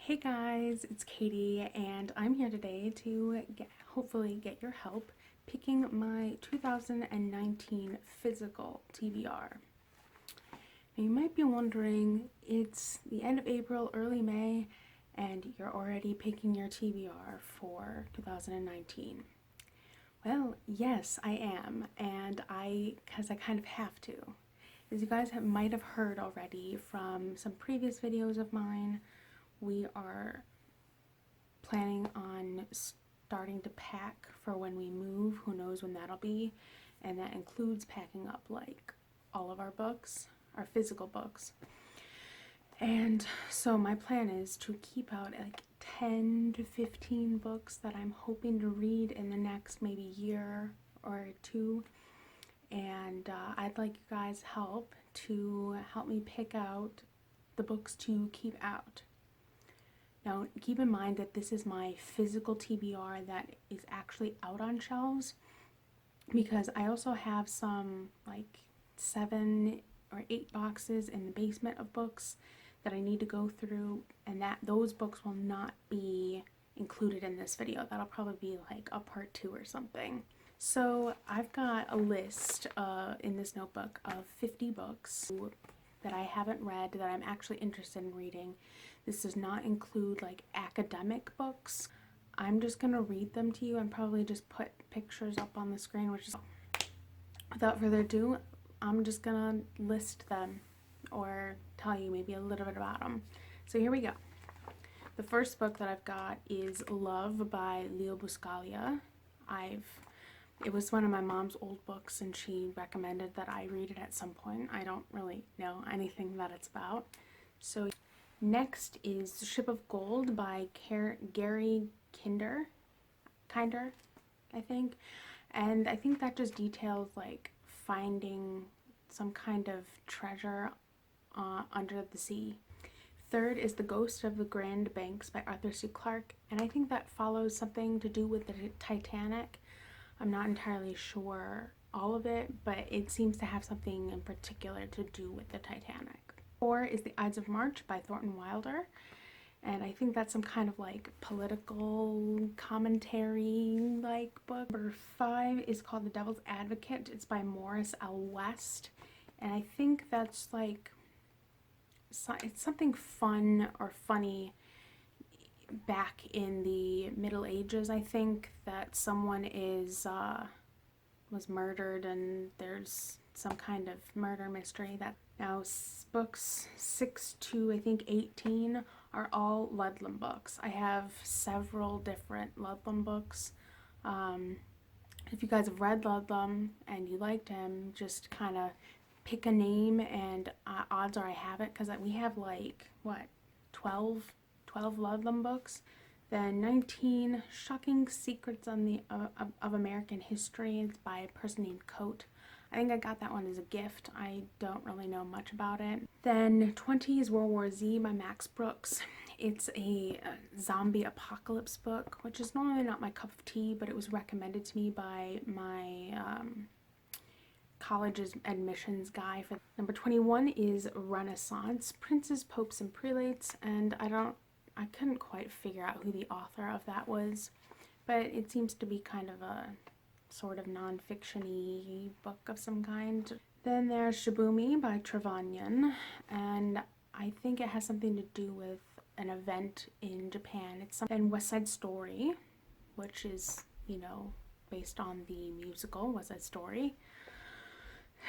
Hey guys, it's Katie and I'm here today to hopefully get your help picking my 2019 physical TBR. Now you might be wondering, it's the end of April, early May, and you're already picking your TBR for 2019. Well, yes, I am, and because I kind of have to. As you guys might have heard already from some previous videos of mine, we are planning on starting to pack for when we move. Who knows when that'll be, and that includes packing up like all of our books, our physical books. And so my plan is to keep out like 10 to 15 books that I'm hoping to read in the next maybe year or two. And I'd like you guys' help to help me pick out the books to keep out. Now, keep in mind that this is my physical TBR that is actually out on shelves, because I also have some like 7 or 8 boxes in the basement of books that I need to go through, and that those books will not be included in this video. That'll probably be like a part 2 or something. So I've got a list in this notebook of 50 books that I haven't read that I'm actually interested in reading. This does not include like academic books. I'm just gonna read them to you and probably just put pictures up on the screen, which is, without further ado, I'm just gonna list them or tell you maybe a little bit about them. So here we go. The first book that I've got is Love by Leo Buscaglia. It was one of my mom's old books and she recommended that I read it at some point. I don't really know anything that it's about. So next is Ship of Gold by Gary Kinder, I think. And I think that just details like finding some kind of treasure under the sea. Third is The Ghost of the Grand Banks by Arthur C. Clarke, and I think that follows something to do with the Titanic. I'm not entirely sure all of it, but it seems to have something in particular to do with the Titanic. 4 is The Ides of March by Thornton Wilder, and I think that's some kind of like political commentary like book. Number 5 is called The Devil's Advocate. It's by Morris L. West, and I think that's like, it's something fun or funny back in the Middle Ages. I think that someone was murdered and there's some kind of murder mystery. That now books 6 to I think 18 are all Ludlum books. I have several different Ludlum books. If you guys have read Ludlum and you liked him, just kind of pick a name and odds are I have it, because we have like what, 12 Ludlum books. Then 19 Shocking Secrets on the of American History. It's by a person named Coate. I think I got that one as a gift. I don't really know much about it. Then 20 is World War Z by Max Brooks. It's a zombie apocalypse book, which is normally not my cup of tea, but it was recommended to me by my college's admissions guy. Number 21 is Renaissance, Princes, Popes, and Prelates, and I couldn't quite figure out who the author of that was, but it seems to be kind of a sort of non-fiction-y book of some kind. Then there's Shibumi by Trevanian, and I think it has something to do with an event in Japan. Then West Side Story, which is, you know, based on the musical West Side Story.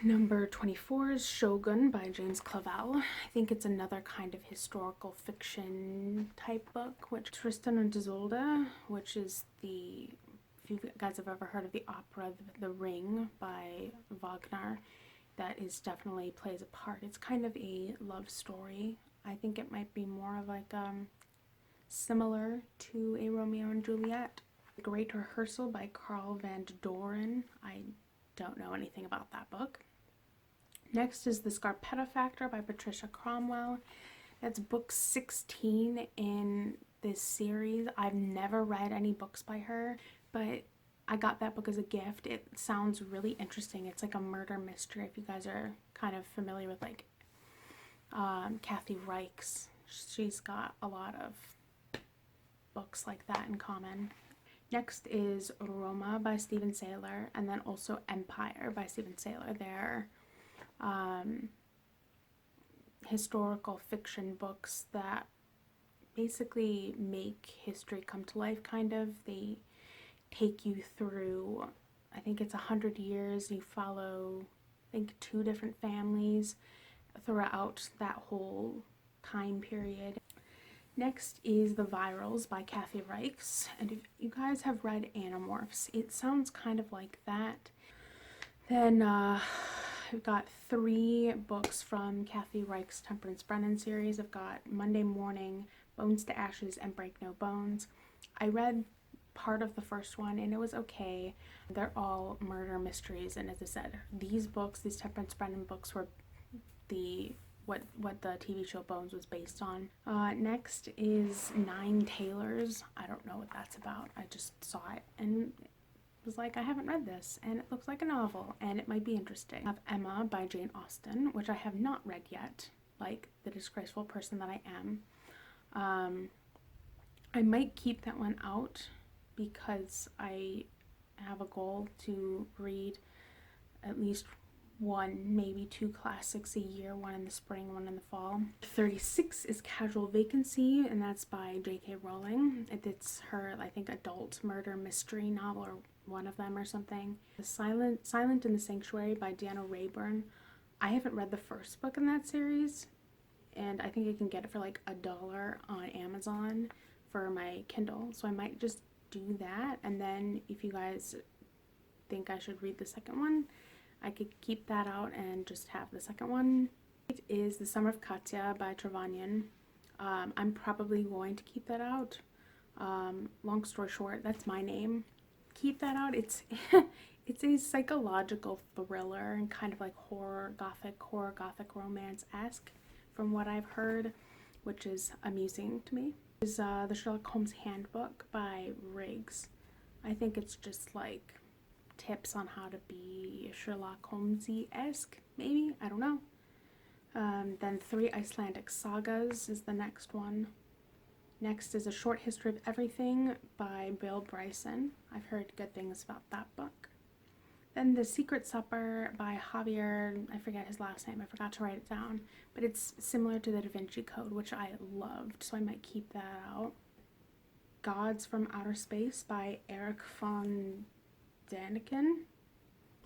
Number 24 is Shogun by James Clavell. I think it's another kind of historical fiction type book. Which Tristan and Isolde, which is if you guys have ever heard of the opera The Ring by Wagner, that is definitely plays a part. It's kind of a love story. I think it might be more of like similar to a Romeo and Juliet. Great Rehearsal by Carl Van Doren. I don't know anything about that book. Next is The Scarpetta Factor by Patricia Cromwell. That's book 16 in this series. I've never read any books by her, but I got that book as a gift. It sounds really interesting. It's like a murder mystery, if you guys are kind of familiar with like Kathy Reichs. She's got a lot of books like that in common. Next is Roma by Stephen Saylor, and then also Empire by Stephen Saylor. They're historical fiction books that basically make history come to life, kind of. They take you through, I think it's 100 years. You follow, I think, 2 different families throughout that whole time period. Next is The Virals by Kathy Reichs, and if you guys have read Animorphs, it sounds kind of like that. Then I've got 3 books from Kathy Reichs' Temperance Brennan series. I've got Monday Morning, Bones to Ashes, and Break No Bones. I read part of the first one and it was okay. They're all murder mysteries, and as I said, these Temperance Brennan books were what the TV show Bones was based on. Next is Nine Tailors. I don't know what that's about. I just saw it and was like, I haven't read this, and it looks like a novel, and it might be interesting. I have Emma by Jane Austen, which I have not read yet, like the disgraceful person that I am. I might keep that one out because I have a goal to read at least 1, maybe 2 classics a year, one in the spring, one in the fall. 36 is Casual Vacancy, and that's by J.K. Rowling. It's her, I think, adult murder mystery novel, or one of them or something. Silent in the Sanctuary by Deanna Rayburn. I haven't read the first book in that series, and I think I can get it for like $1 on Amazon for my Kindle, so I might just do that, and then if you guys think I should read the second one, I could keep that out and just have the second one. It is The Summer of Katya by Trevanyan. I'm probably going to keep that out. Long story short, that's my name. Keep that out. It's it's a psychological thriller and kind of like horror gothic romance-esque from what I've heard, which is amusing to me. Is the Sherlock Holmes Handbook by Riggs. I think it's just like tips on how to be Sherlock Holmes-esque, maybe? I don't know. Then 3 Icelandic Sagas is the next one. Next is A Short History of Everything by Bill Bryson. I've heard good things about that book. Then The Secret Supper by Javier, I forget his last name, I forgot to write it down, but it's similar to the Da Vinci Code, which I loved, so I might keep that out. Gods from Outer Space by Eric von Daniken.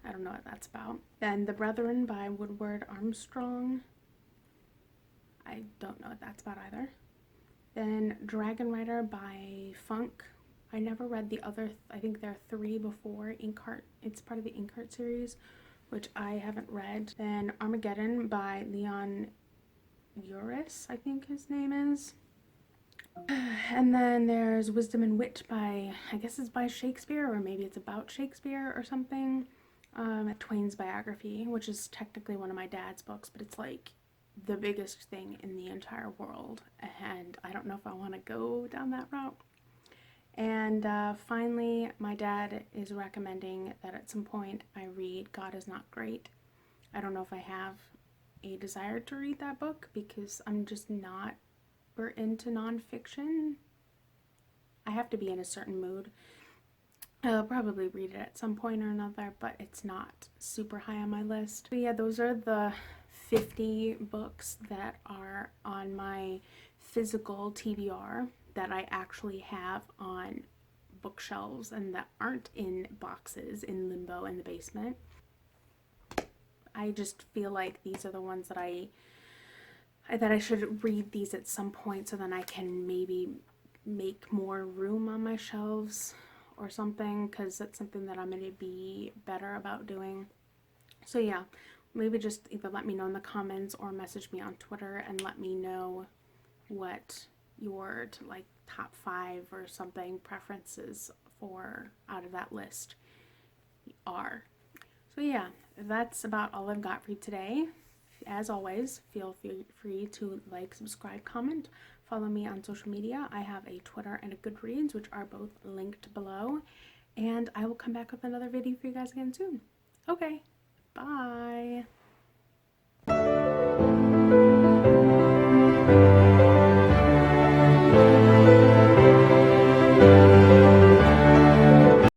I don't know what that's about. Then The Brethren by Woodward Armstrong. I don't know what that's about either. Then Dragon Rider by Funk. I never read the other, I think there are 3 before Inkheart. It's part of the Inkheart series, which I haven't read. Then Armageddon by Leon Uris, I think his name is. And then there's Wisdom and Wit by, I guess it's by Shakespeare, or maybe it's about Shakespeare or something. Twain's biography, which is technically one of my dad's books, but it's like the biggest thing in the entire world, and I don't know if I want to go down that route. And finally, my dad is recommending that at some point I read God Is Not Great. I don't know if I have a desire to read that book because I'm just not into nonfiction. I have to be in a certain mood. I'll probably read it at some point or another, but it's not super high on my list. But yeah, those are the 50 books that are on my physical TBR that I actually have on bookshelves and that aren't in boxes in limbo in the basement. I just feel like these are the ones that I should read these at some point, so then I can maybe make more room on my shelves or something, because that's something that I'm going to be better about doing. So yeah, maybe just either let me know in the comments or message me on Twitter and let me know what your like top 5 or something preferences for out of that list are. So yeah, that's about all I've got for you today. As always, feel free to like, subscribe, comment, follow me on social media. I have a Twitter and a Goodreads, which are both linked below, and I will come back with another video for you guys again soon. Okay, bye.